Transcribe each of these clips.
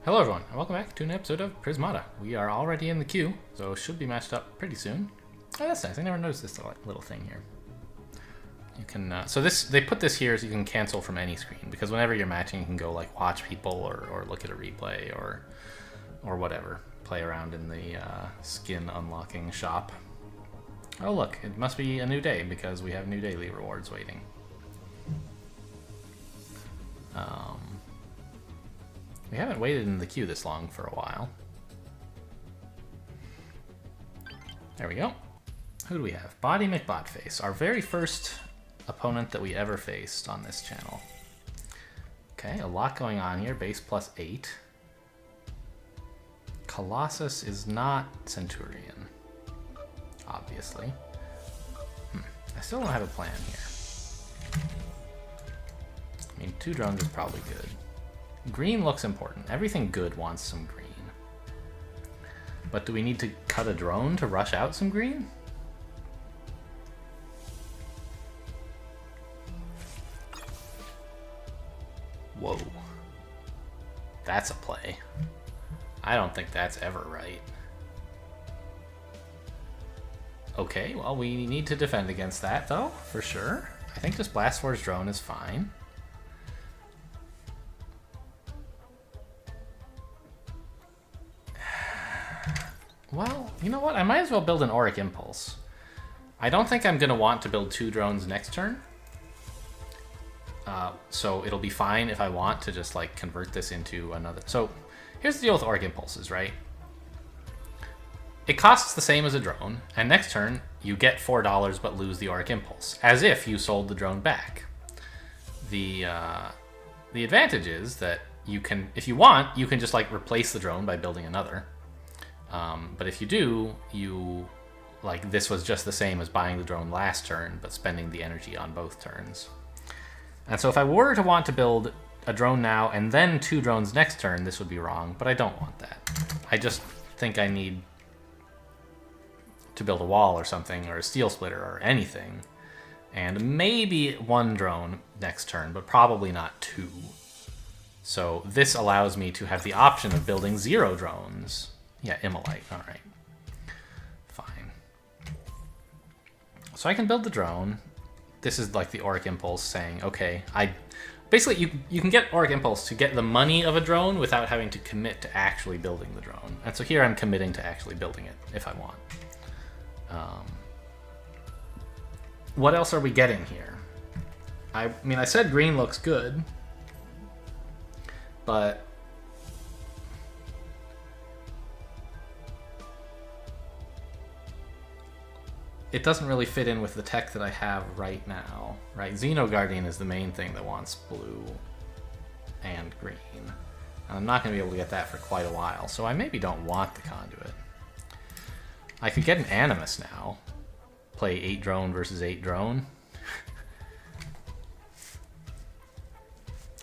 Hello everyone, and welcome back to an episode of Prismata. We are already in the queue, so it should be matched up pretty soon. Oh, that's nice. I never noticed this little thing here. You can, they put this here so you can cancel from any screen, because whenever you're matching, you can go like watch people or look at a replay or whatever. Play around in the skin unlocking shop. Oh look, it must be a new day because we have new daily rewards waiting. We haven't waited in the queue this long for a while. There we go. Who do we have? Body McBotface, our very first opponent that we ever faced on this channel. Okay, a lot going on here. Base +8. Colossus is not Centurion, obviously. I still don't have a plan here. I mean, 2 drones is probably good. Green looks important. Everything good wants some green. But do we need to cut a drone to rush out some green? Whoa. That's a play. I don't think that's ever right. Okay, well, we need to defend against that, though, for sure. I think this Blast Force drone is fine. Well, you know what? I might as well build an Auric Impulse. I don't think I'm going to want to build 2 drones next turn. So it'll be fine if I want to just like convert this into another. So here's the deal with Auric Impulses, right? It costs the same as a drone, and next turn you get $4 but lose the Auric Impulse, as if you sold the drone back. The advantage is that you can, if you want, you can just like replace the drone by building another. But if you do, like this was just the same as buying the drone last turn, but spending the energy on both turns. And so if I were to want to build a drone now and then 2 drones next turn, this would be wrong, but I don't want that. I just think I need to build a wall or something, or a steel splitter or anything, and maybe 1 drone next turn, but probably not 2. So this allows me to have the option of building 0 drones. Yeah, Immolite, alright. Fine. So I can build the drone. This is like the Auric Impulse saying, okay, basically you can get Auric Impulse to get the money of a drone without having to commit to actually building the drone. And so here I'm committing to actually building it if I want. What else are we getting here? I mean, I said green looks good, but it doesn't really fit in with the tech that I have right now, right? Xeno Guardian is the main thing that wants blue and green. And I'm not going to be able to get that for quite a while, so I maybe don't want the Conduit. I could get an Animus now. Play 8 drone versus 8 drone.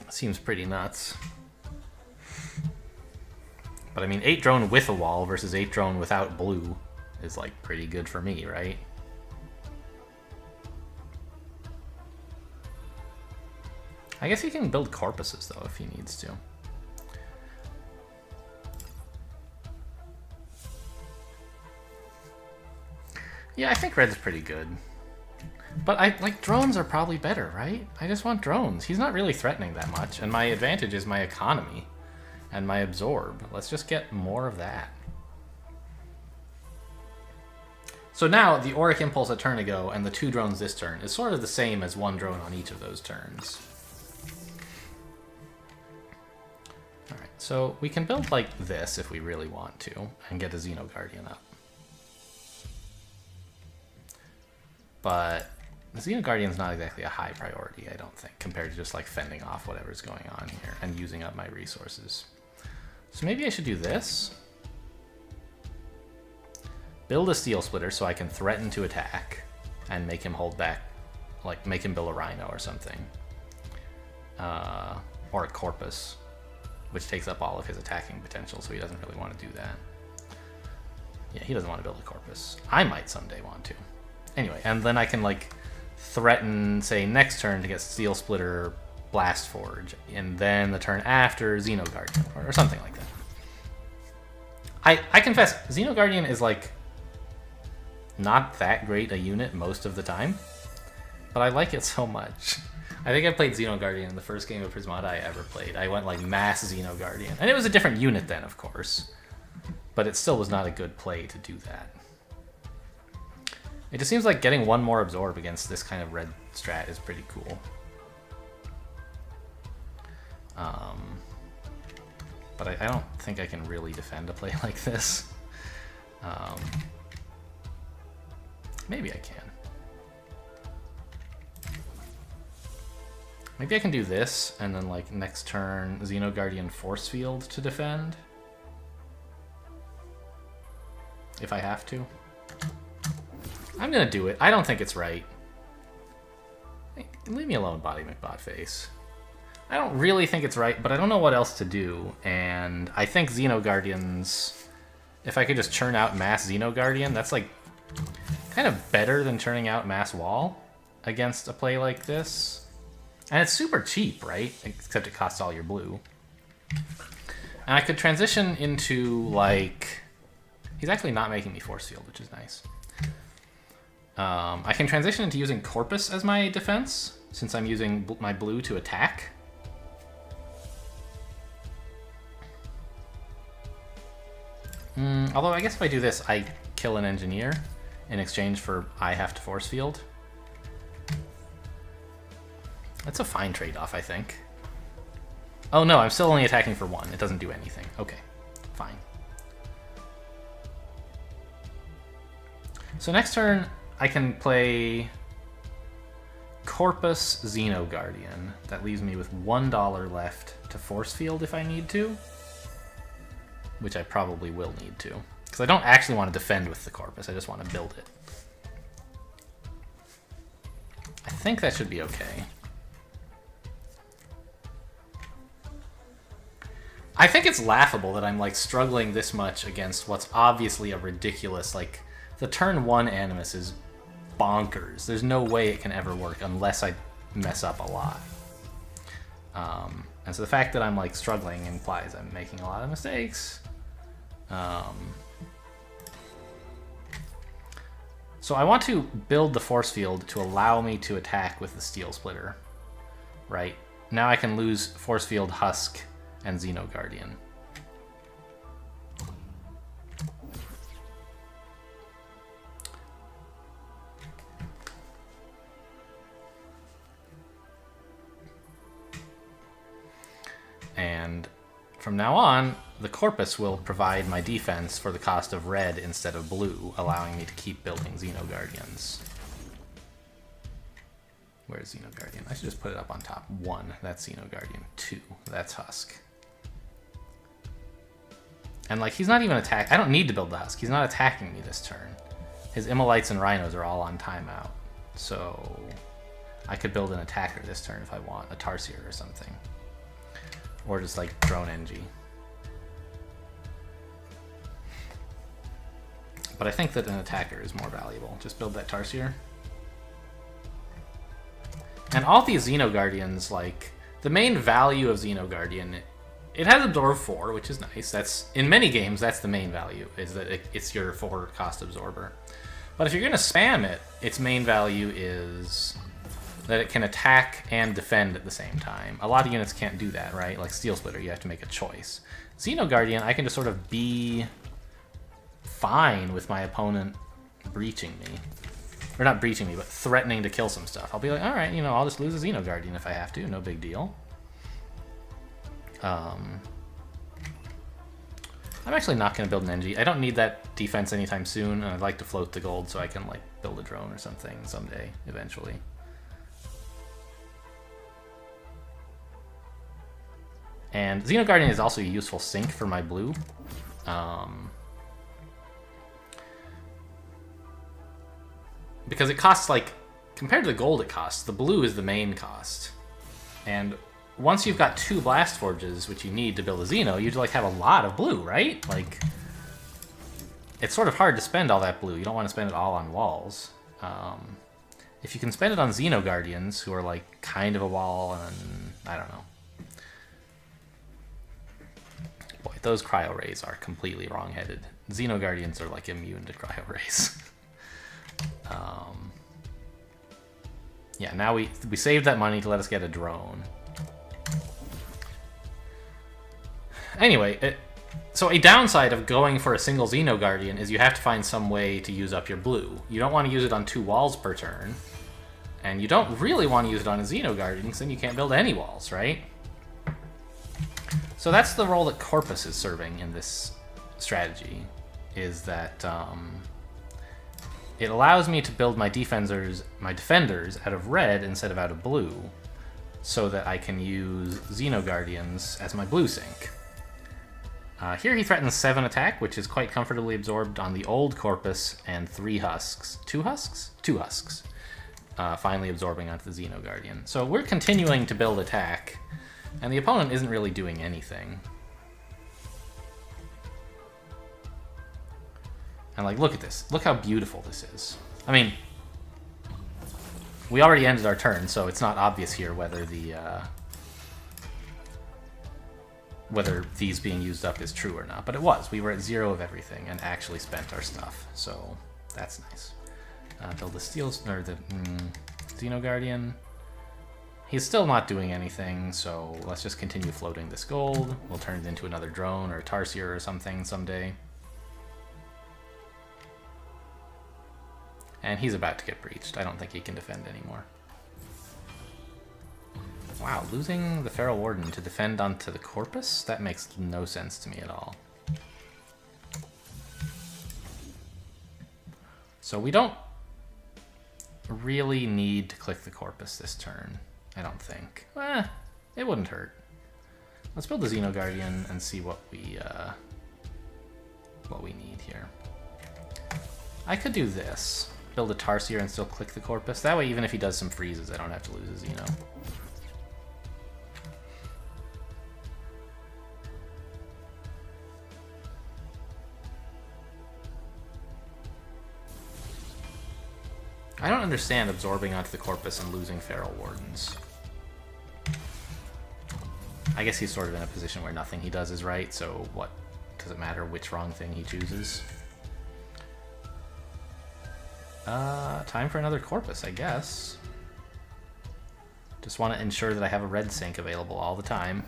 Seems pretty nuts. But I mean, 8 drone with a wall versus 8 drone without blue is like pretty good for me, right? I guess he can build corpuses though if he needs to. Yeah, I think red's pretty good. But drones are probably better, right? I just want drones. He's not really threatening that much, and my advantage is my economy and my absorb. Let's just get more of that. So now the Auric Impulse a turn ago and the 2 drones this turn is sort of the same as 1 drone on each of those turns. Alright, so we can build like this if we really want to and get a Xeno Guardian up. But the Xeno Guardian's not exactly a high priority, I don't think, compared to just like fending off whatever's going on here and using up my resources. So maybe I should do this. Build a steel splitter so I can threaten to attack and make him hold back, like make him build a rhino or something. Or a corpus, which takes up all of his attacking potential, so he doesn't really want to do that. Yeah, he doesn't want to build a corpus. I might someday want to. Anyway, and then I can like threaten, say, next turn to get steel splitter, blast forge, and then the turn after Xeno Guardian or something like that. I confess, Xeno Guardian is like not that great a unit most of the time, but I like it so much. I think I played Xeno Guardian in the first game of Prismata I ever played. I went like mass Xeno Guardian. And it was a different unit then, of course. But it still was not a good play to do that. It just seems like getting one more absorb against this kind of red strat is pretty cool. But I don't think I can really defend a play like this. Maybe I can. Maybe I can do this, and then like next turn, Xeno Guardian Force Field to defend. If I have to. I'm gonna do it. I don't think it's right. Hey, leave me alone, Body McBotface. I don't really think it's right, but I don't know what else to do, and I think Xeno Guardians, if I could just churn out Mass Xeno Guardian, that's like kind of better than churning out Mass Wall against a play like this. And it's super cheap, right? Except it costs all your blue. And I could transition into, like... He's actually not making me Force Field, which is nice. I can transition into using Corpus as my defense, since I'm using my blue to attack. Although I guess if I do this, I kill an engineer in exchange for I have to Force Field. That's a fine trade-off, I think. Oh no, I'm still only attacking for one. It doesn't do anything. Okay, fine. So next turn, I can play Corpus Xeno Guardian. That leaves me with $1 left to Force Field if I need to. Which I probably will need to. Because I don't actually want to defend with the Corpus, I just want to build it. I think that should be okay. I think it's laughable that I'm like struggling this much against what's obviously a ridiculous, like, the turn 1 Animus is bonkers. There's no way it can ever work unless I mess up a lot. And so the fact that I'm like struggling implies I'm making a lot of mistakes. So I want to build the Force Field to allow me to attack with the Steel Splitter, right? Now I can lose Force Field, Husk, and Xeno Guardian. And from now on, the Corpus will provide my defense for the cost of red instead of blue, allowing me to keep building Xeno Guardians. Where's Xeno Guardian? I should just put it up on top. 1, that's Xeno Guardian. 2, that's Husk. And like, he's not even I don't need to build the Husk. He's not attacking me this turn. His Immolites and Rhinos are all on timeout. So I could build an attacker this turn if I want, a Tarsier or something. Or just like drone NG. But I think that an attacker is more valuable. Just build that Tarsier. And all these Xeno Guardians, like, the main value of Xeno Guardian, it has Absorb 4, which is nice. That's, in many games, that's the main value, is that it's your 4 cost absorber. But if you're going to spam it, its main value is that it can attack and defend at the same time. A lot of units can't do that, right? Like Steel Splitter, you have to make a choice. Xeno Guardian, I can just sort of be fine with my opponent breaching me. Or not breaching me, but threatening to kill some stuff. I'll be like, alright, you know, I'll just lose a Xeno Guardian if I have to, no big deal. I'm actually not going to build an NG. I don't need that defense anytime soon, and I'd like to float the gold so I can, like, build a drone or something someday, eventually. And Xeno Guardian is also a useful sink for my blue. Because it costs, like, compared to the gold it costs, the blue is the main cost. And once you've got 2 Blast Forges, which you need to build a Xeno, you'd, like, have a lot of blue, right? Like, it's sort of hard to spend all that blue. You don't want to spend it all on walls. If you can spend it on Xeno Guardians, who are, like, kind of a wall, and I don't know. Boy, those cryo rays are completely wrong-headed. Xeno Guardians are like immune to cryo rays. Yeah, now we saved that money to let us get a drone. Anyway, so a downside of going for a single Xeno Guardian is you have to find some way to use up your blue. You don't want to use it on 2 walls per turn, and you don't really want to use it on a Xeno Guardian because then you can't build any walls, right? So that's the role that Corpus is serving in this strategy, is that it allows me to build my defenders out of red instead of out of blue, so that I can use Xeno Guardians as my blue sink. Here he threatens 7 attack, which is quite comfortably absorbed on the old Corpus and 3 husks. 2 husks? 2 husks. Finally absorbing onto the Xeno Guardian. So we're continuing to build attack, and the opponent isn't really doing anything. And like, look at this. Look how beautiful this is. I mean, we already ended our turn, so it's not obvious here whether the whether these being used up is true or not. But it was. We were at 0 of everything and actually spent our stuff, so that's nice. Build the steel or the Xeno Guardian. He's still not doing anything, so let's just continue floating this gold. We'll turn it into another drone or a Tarsier or something someday. And he's about to get breached. I don't think he can defend anymore. Wow, losing the Feral Warden to defend onto the Corpus? That makes no sense to me at all. So we don't really need to click the Corpus this turn, I don't think. It wouldn't hurt. Let's build the Xeno Guardian and see what we need here. I could do this. Build a Tarsier and still click the Corpus. That way, even if he does some freezes, I don't have to lose a Xeno. I don't understand absorbing onto the Corpus and losing Feral Wardens. I guess he's sort of in a position where nothing he does is right, so what does it matter which wrong thing he chooses? Time for another Corpus, I guess. Just want to ensure that I have a red sink available all the time,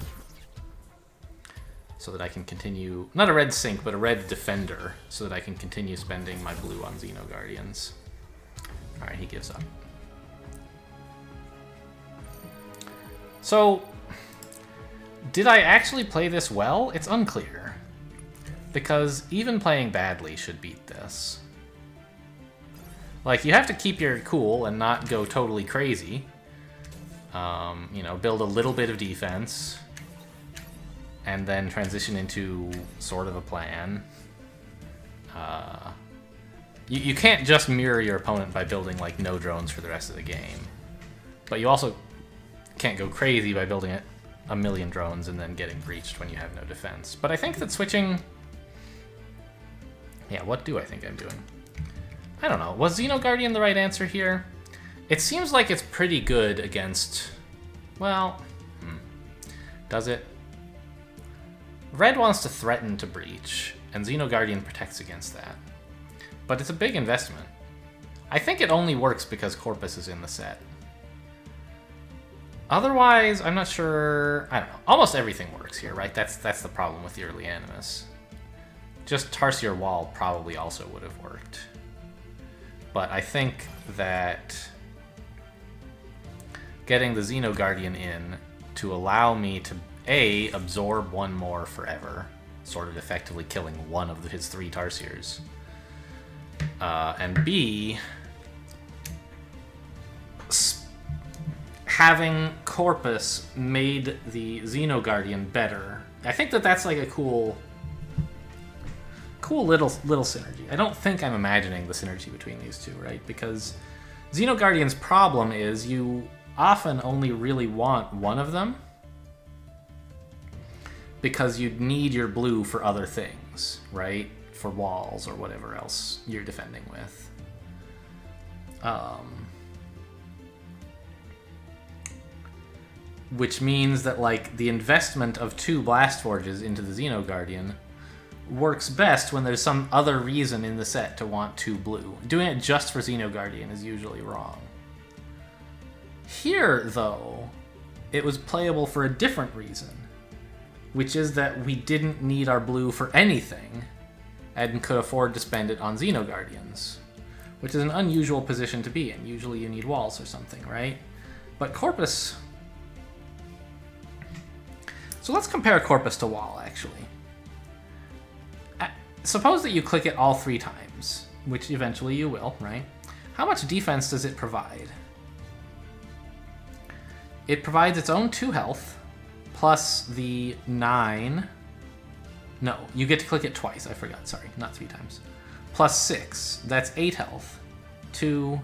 so that I can continue, not a red sink, but a red defender, so that I can continue spending my blue on Xeno Guardians. Alright, he gives up. So, did I actually play this well? It's unclear, because even playing badly should beat this. Like, you have to keep your cool and not go totally crazy. You know, build a little bit of defense, and then transition into sort of a plan. You can't just mirror your opponent by building, like, no drones for the rest of the game. But you also can't go crazy by building a million drones and then getting breached when you have no defense. But I think that switching... Yeah, what do I think I'm doing? I don't know. Was Xeno Guardian the right answer here? It seems like it's pretty good against... Well... Does it? Red wants to threaten to breach, and Xeno Guardian protects against that. But it's a big investment. I think it only works because Corpus is in the set. Otherwise, I'm not sure... I don't know. Almost everything works here, right? That's the problem with the early Animus. Just Tarsier Wall probably also would have worked. But I think that getting the Xeno Guardian in to allow me to, A, absorb one more forever, sort of effectively killing one of his 3 Tarsiers, and B, having Corpus made the Xeno Guardian better. I think that that's like a cool little synergy. I don't think I'm imagining the synergy between these two, right? Because Xeno Guardian's problem is you often only really want one of them because you need your blue for other things, right? For walls or whatever else you're defending with. which means that like the investment of 2 blast forges into the Xeno Guardian works best when there's some other reason in the set to want 2 blue. Doing it just for Xeno Guardian is usually wrong. Here, though, it was playable for a different reason, which is that we didn't need our blue for anything and could afford to spend it on Xeno Guardians, which is an unusual position to be in. Usually you need walls or something, right? But Corpus... So let's compare Corpus to wall, actually. Suppose that you click it all 3 times, which eventually you will, right? How much defense does it provide? It provides its own 2 health, plus the 9... No, you get to click it twice, I forgot, sorry, not 3 times. Plus 6, that's 8 health. 2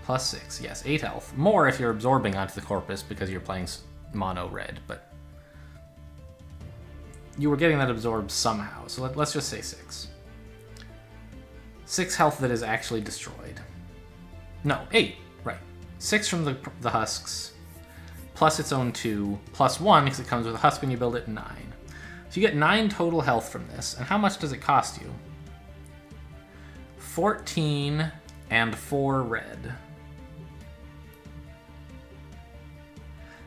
plus 6, yes, 8 health. More if you're absorbing onto the Corpus because you're playing mono red, but... You were getting that absorbed somehow, so let's just say 6. 6 health that is actually destroyed. No, 8, right. 6 from the husks, plus its own 2, plus 1 because it comes with a husk when you build it, 9. So you get 9 total health from this, and how much does it cost you? 14 and 4 red.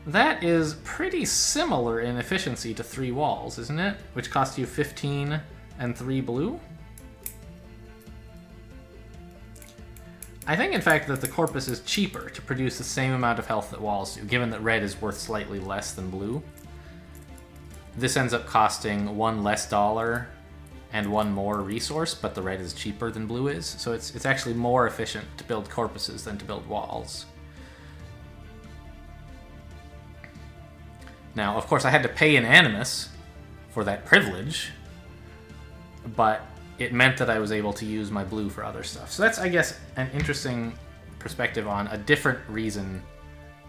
That is pretty similar in efficiency to 3 walls, isn't it? Which cost you 15 and 3 blue? I think, in fact, that the Corpus is cheaper to produce the same amount of health that walls do, given that red is worth slightly less than blue. This ends up costing 1 less dollar and 1 more resource, but the red is cheaper than blue is, so it's actually more efficient to build Corpuses than to build walls. Now, of course, I had to pay an animus for that privilege, but it meant that I was able to use my blue for other stuff. So that's, I guess, an interesting perspective on a different reason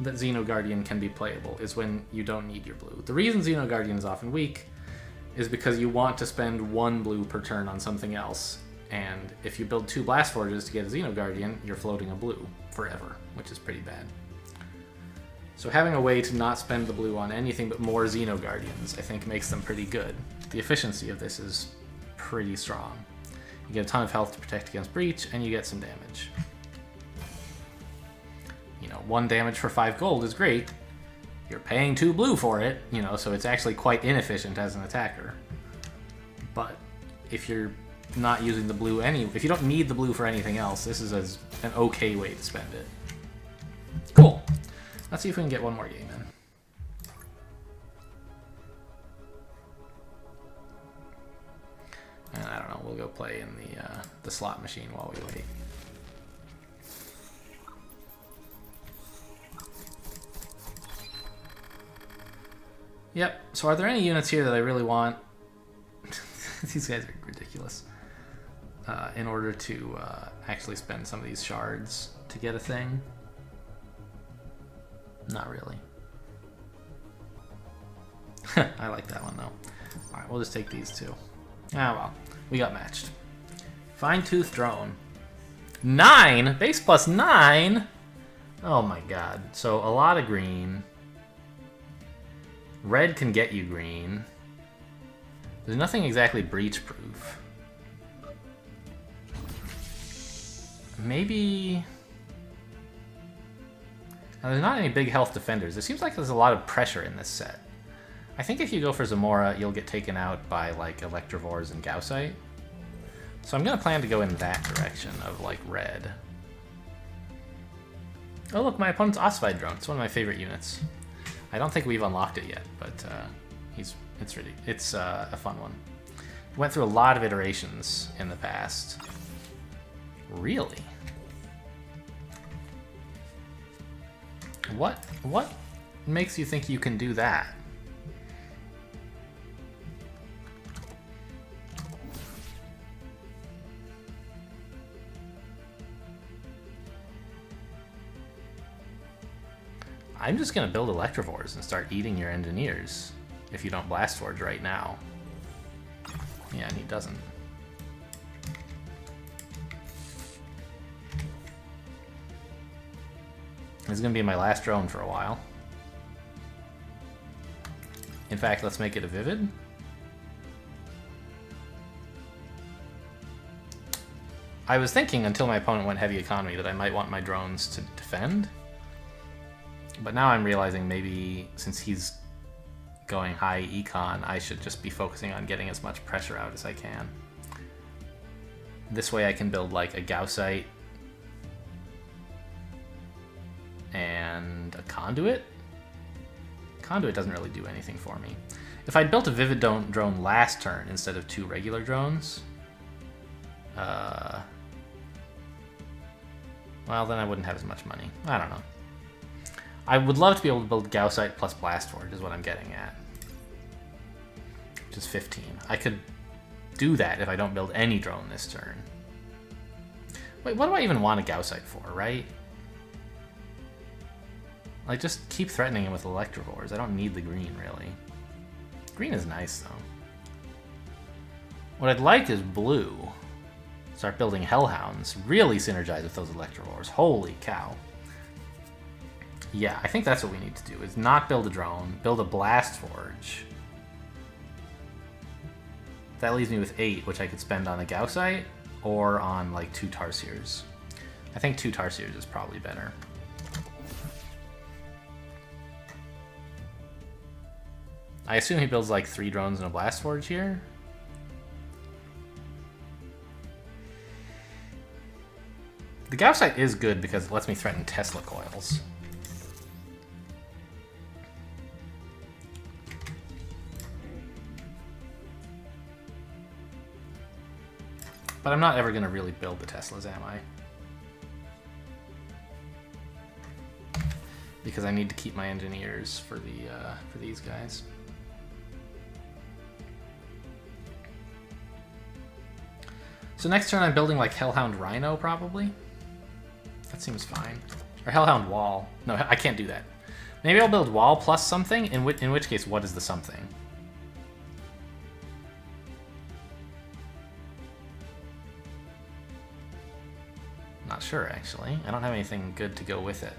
that Xeno Guardian can be playable, is when you don't need your blue. The reason Xeno Guardian is often weak is because you want to spend 1 blue per turn on something else, and if you build 2 Blast Forges to get a Xeno Guardian, you're floating a blue forever, which is pretty bad. So having a way to not spend the blue on anything but more Xeno Guardians, I think, makes them pretty good. The efficiency of this is pretty strong. You get a ton of health to protect against breach, and you get some damage. You know, 1 damage for 5 gold is great. You're paying 2 blue for it, you know, so it's actually quite inefficient as an attacker. But if you're not using the blue if you don't need the blue for anything else, this is an okay way to spend it. Cool. Let's see if we can get 1 more game in. And I don't know, we'll go play in the slot machine while we wait. Yep, so are there any units here that I really want? These guys are ridiculous. In order to actually spend some of these shards to get a thing? Not really. I like that one, though. Alright, we'll just take these 2. Ah, well. We got matched. Fine-Tooth Drone. 9? Base plus 9? Oh my god. So, a lot of green. Red can get you green. There's nothing exactly breach-proof. Maybe... Now, there's not any big health defenders. It seems like there's a lot of pressure in this set. I think if you go for Zamora, you'll get taken out by, like, Electivores and Gaussite. So I'm going to plan to go in that direction of, like, red. Oh, look, my opponent's Ossified Drone. It's one of my favorite units. I don't think we've unlocked it yet, but it's a fun one. Went through a lot of iterations in the past. Really? What makes you think you can do that? I'm just gonna build Electivores and start eating your engineers if you don't Blast Forge right now. Yeah, and he doesn't. This is gonna be my last drone for a while. In fact, let's make it a Vivid. I was thinking until my opponent went heavy economy that I might want my drones to defend. But now I'm realizing maybe since he's going high econ, I should just be focusing on getting as much pressure out as I can. This way I can build like a Gaussite and a Conduit. Conduit doesn't really do anything for me. If I'd built a Vivid drone last turn instead of 2 regular drones, well, then I wouldn't have as much money. I don't know. I would love to be able to build Gaussite plus Blast Forge is what I'm getting at. Which is 15. I could do that if I don't build any drone this turn. Wait, what do I even want a Gaussite for, right? Like, just keep threatening him with Electrovores. I don't need the green, really. Green is nice, though. What I'd like is blue. Start building Hellhounds. Really synergize with those Electrovores. Holy cow. Yeah, I think that's what we need to do, is not build a drone, build a Blast Forge. That leaves me with 8, which I could spend on a Gaussite or on, like, 2 Tarsiers. I think 2 Tarsiers is probably better. I assume he builds, like, 3 drones and a Blast Forge here. The Gaussite is good because it lets me threaten Tesla coils. But I'm not ever going to really build the Teslas, am I? Because I need to keep my engineers for these guys. So next turn I'm building like Hellhound Rhino, probably. That seems fine. Or Hellhound Wall. No, I can't do that. Maybe I'll build Wall plus something, in which case, what is the something? Not sure, actually. I don't have anything good to go with it.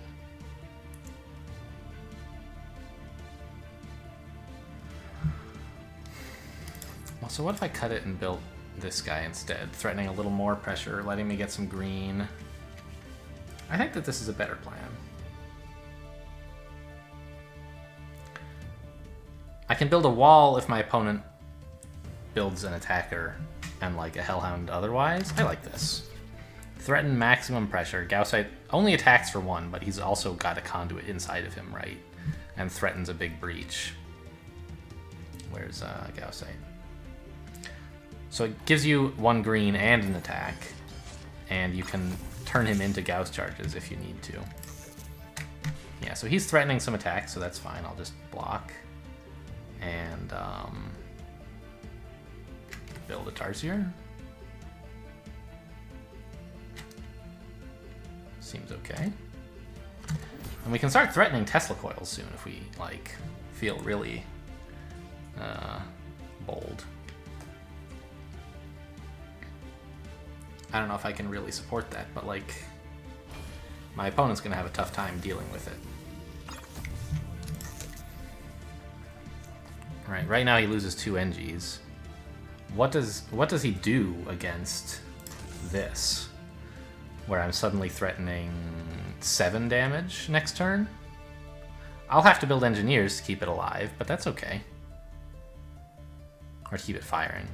Well, so what if I cut it and built this guy instead, threatening a little more pressure, letting me get some green? I think that this is a better plan. I can build a wall if my opponent builds an attacker and like a Hellhound otherwise. I like this. Threaten maximum pressure. Gaussite only attacks for 1, but he's also got a Conduit inside of him, right? And threatens a big breach. Where's Gaussite? So it gives you 1 green and an attack, and you can turn him into Gauss charges if you need to. Yeah, so he's threatening some attacks, so that's fine. I'll just block and build a Tarsier. Seems okay. And we can start threatening Tesla coils soon if we like feel really bold. I don't know if I can really support that, but like my opponent's gonna have a tough time dealing with it. Right now he loses 2 NGs. What does he do against this? Where I'm suddenly threatening 7 damage next turn? I'll have to build engineers to keep it alive, but that's okay. Or to keep it firing.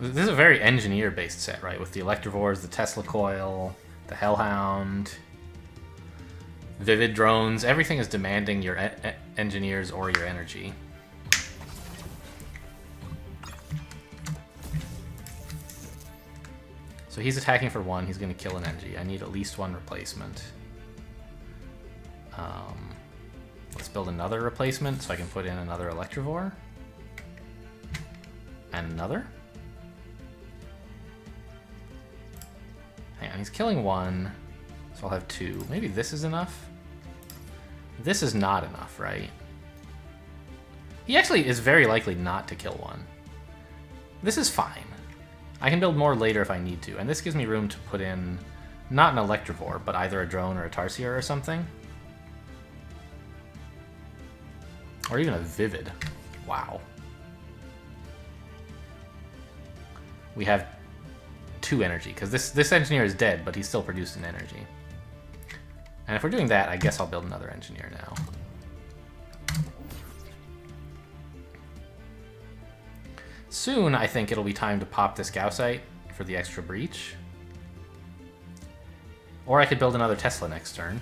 This is a very engineer-based set, right? With the Electrovores, the Tesla coil, the Hellhound, Vivid drones. Everything is demanding your engineers or your energy. So he's attacking for 1. He's going to kill an NG. I need at least 1 replacement. Let's build another replacement so I can put in another Electrovore. And another. Hang on, he's killing 1. So I'll have 2. Maybe this is enough? This is not enough, right? He actually is very likely not to kill 1. This is fine. I can build more later if I need to, and this gives me room to put in Not an Electivore, but either a drone or a Tarsier or something. Or even a Vivid. Wow. We have 2 energy, because this engineer is dead, but he's still producing energy. And if we're doing that, I guess I'll build another engineer now. Soon, I think it'll be time to pop this Gaussite for the extra breach. Or I could build another Tesla next turn.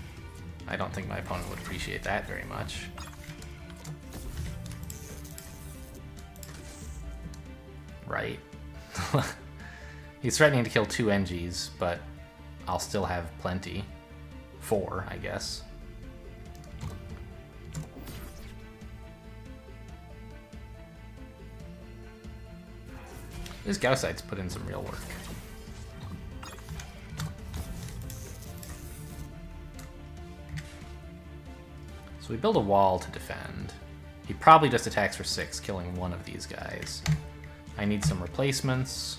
I don't think my opponent would appreciate that very much. Right. He's threatening to kill 2 NGs, but I'll still have plenty. 4, I guess. This Gaussite's put in some real work. So we build a wall to defend. He probably just attacks for 6, killing 1 of these guys. I need some replacements.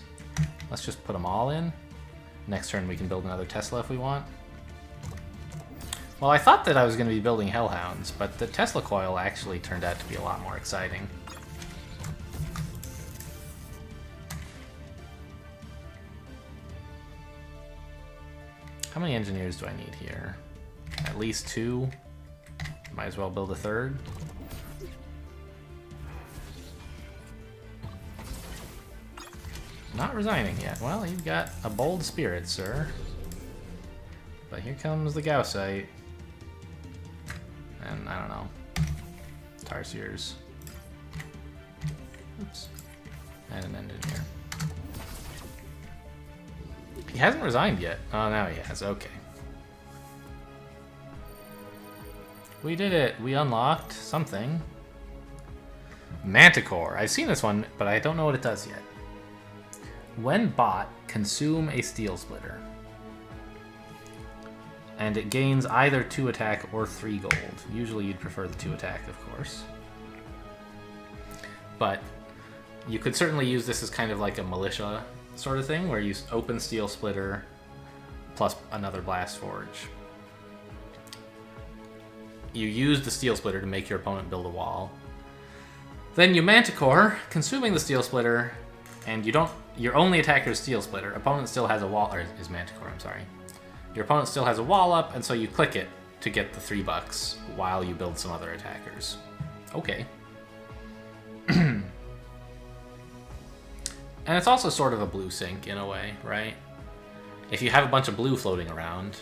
Let's just put them all in. Next turn we can build another Tesla if we want. Well, I thought that I was going to be building Hellhounds, but the Tesla coil actually turned out to be a lot more exciting. How many engineers do I need here? At least 2. Might as well build a 3rd. Not resigning yet. Well, you've got a bold spirit, sir. But here comes the Gaussite. And, I don't know, Tarsiers. Oops. And an engineer. He hasn't resigned yet. Oh, now he has. Okay. We did it. We unlocked something. Manticore. I've seen this one, but I don't know what it does yet. When bought, consume a Steel Splitter. And it gains either 2 attack or 3 gold. Usually you'd prefer the 2 attack, of course. But you could certainly use this as kind of like a militia sort of thing, where you open Steel Splitter plus another Blast Forge. You use the Steel Splitter to make your opponent build a wall. Then you Manticore, consuming the Steel Splitter, and you don't. Your only attacker is Steel Splitter. Opponent still has a wall, or is Manticore, I'm sorry. Your opponent still has a wall up, and so you click it to get the $3 while you build some other attackers. Okay. And it's also sort of a blue sync in a way, right? If you have a bunch of blue floating around,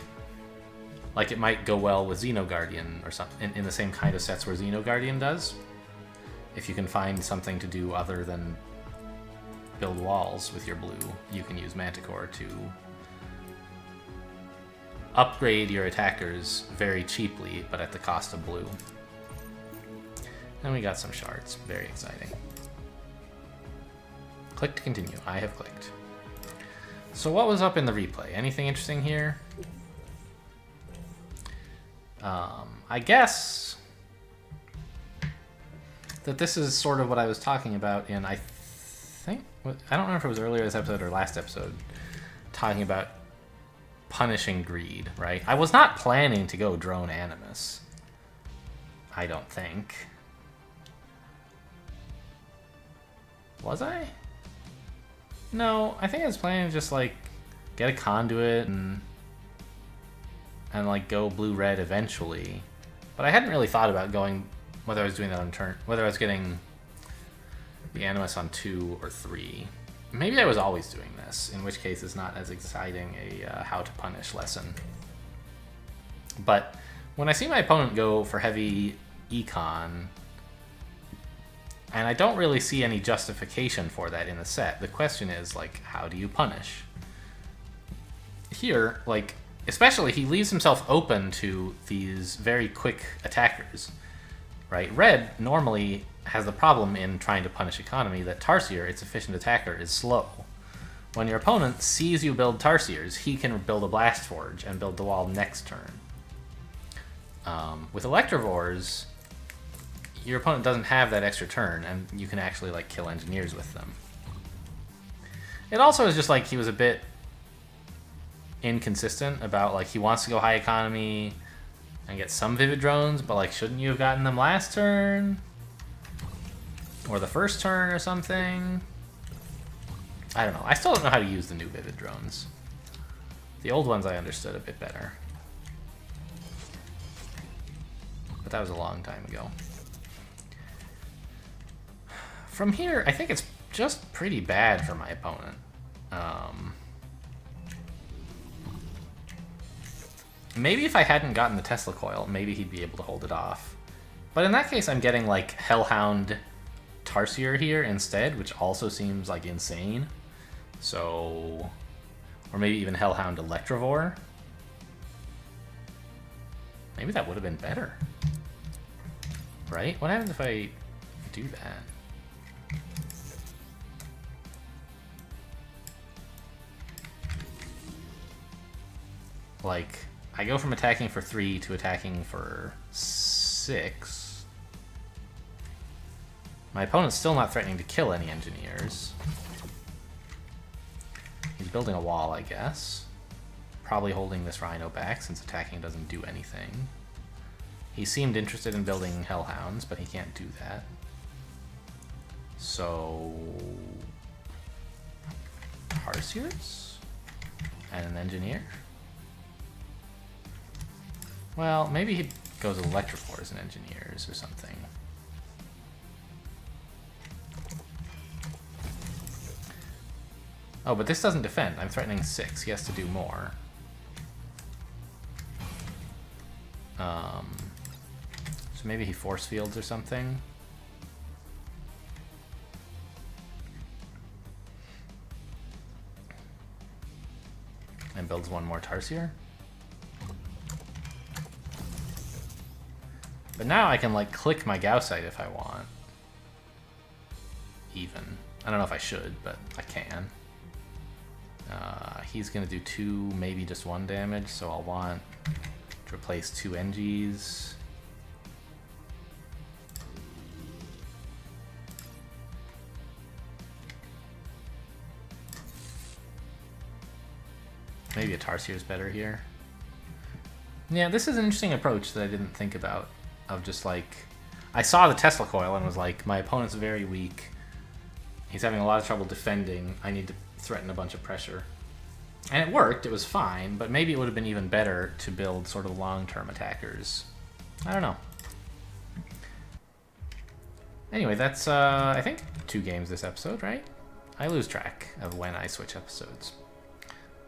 like it might go well with Xenoguardian or something, in the same kind of sets where Xenoguardian does. If you can find something to do other than build walls with your blue, you can use Manticore to upgrade your attackers very cheaply, but at the cost of blue. And we got some shards. Very exciting. Click to continue. I have clicked. So what was up in the replay? Anything interesting here? I guess that this is sort of what I was talking about in, I think, I don't remember if it was earlier this episode or last episode, talking about punishing greed, right? I was not planning to go Drone Animus. I don't think. Was I? No, I think I was planning to just, like, get a Conduit and like, go blue-red eventually. But I hadn't really thought about going, whether I was doing that on turn, whether I was getting the Animus on 2 or 3. Maybe I was always doing this, in which case it's not as exciting a how to punish lesson. But when I see my opponent go for heavy econ, and I don't really see any justification for that in the set, the question is, like, how do you punish? Here, like, especially he leaves himself open to these very quick attackers, right? Red normally has the problem in trying to punish economy that Tarsier, its efficient attacker, is slow. When your opponent sees you build Tarsiers, he can build a Blast Forge and build the wall next turn. With Electivores, your opponent doesn't have that extra turn, and you can actually, like, kill engineers with them. It also is just like he was a bit inconsistent about, like, he wants to go high economy and get some vivid drones, but, like, shouldn't you have gotten them last turn? Or the first turn or something? I don't know. I still don't know how to use the new vivid drones. The old ones I understood a bit better. But that was a long time ago. From here, I think it's just pretty bad for my opponent. Maybe if I hadn't gotten the Tesla coil, maybe he'd be able to hold it off. But in that case, I'm getting, like, Hellhound Tarsier here instead, which also seems, like, insane. So... Or maybe even Hellhound Electrovore. Maybe that would have been better. Right? What happens if I do that? Like, I go from attacking for 3 to attacking for 6. My opponent's still not threatening to kill any engineers. He's building a wall, I guess. Probably holding this rhino back since attacking doesn't do anything. He seemed interested in building hellhounds, but he can't do that. So... Tarsiers? And an engineer? Well, maybe he goes Electrophores and engineers or something. Oh, but this doesn't defend. I'm threatening 6. He has to do more. So maybe he force fields or something. And builds one more Tarsier. But now I can, like, click my Gaussite if I want. Even. I don't know if I should, but I can. He's going to do 2, maybe just 1 damage, so I'll want to replace 2 NGs. Maybe a Tarsier is better here. Yeah, this is an interesting approach that I didn't think about. Of just like, I saw the Tesla coil and was like, my opponent's very weak. He's having a lot of trouble defending. I need to threaten a bunch of pressure. And it worked, it was fine, but maybe it would have been even better to build sort of long-term attackers. I don't know. Anyway, that's, I think 2 games this episode, right? I lose track of when I switch episodes.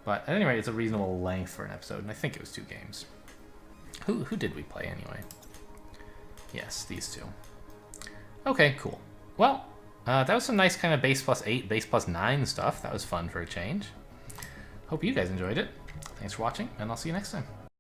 But at any rate, it's a reasonable length for an episode, and I think it was 2 games. Who did we play anyway? Yes, these 2. Okay, cool. Well, that was some nice kind of base +8, base +9 stuff. That was fun for a change. Hope you guys enjoyed it. Thanks for watching, and I'll see you next time.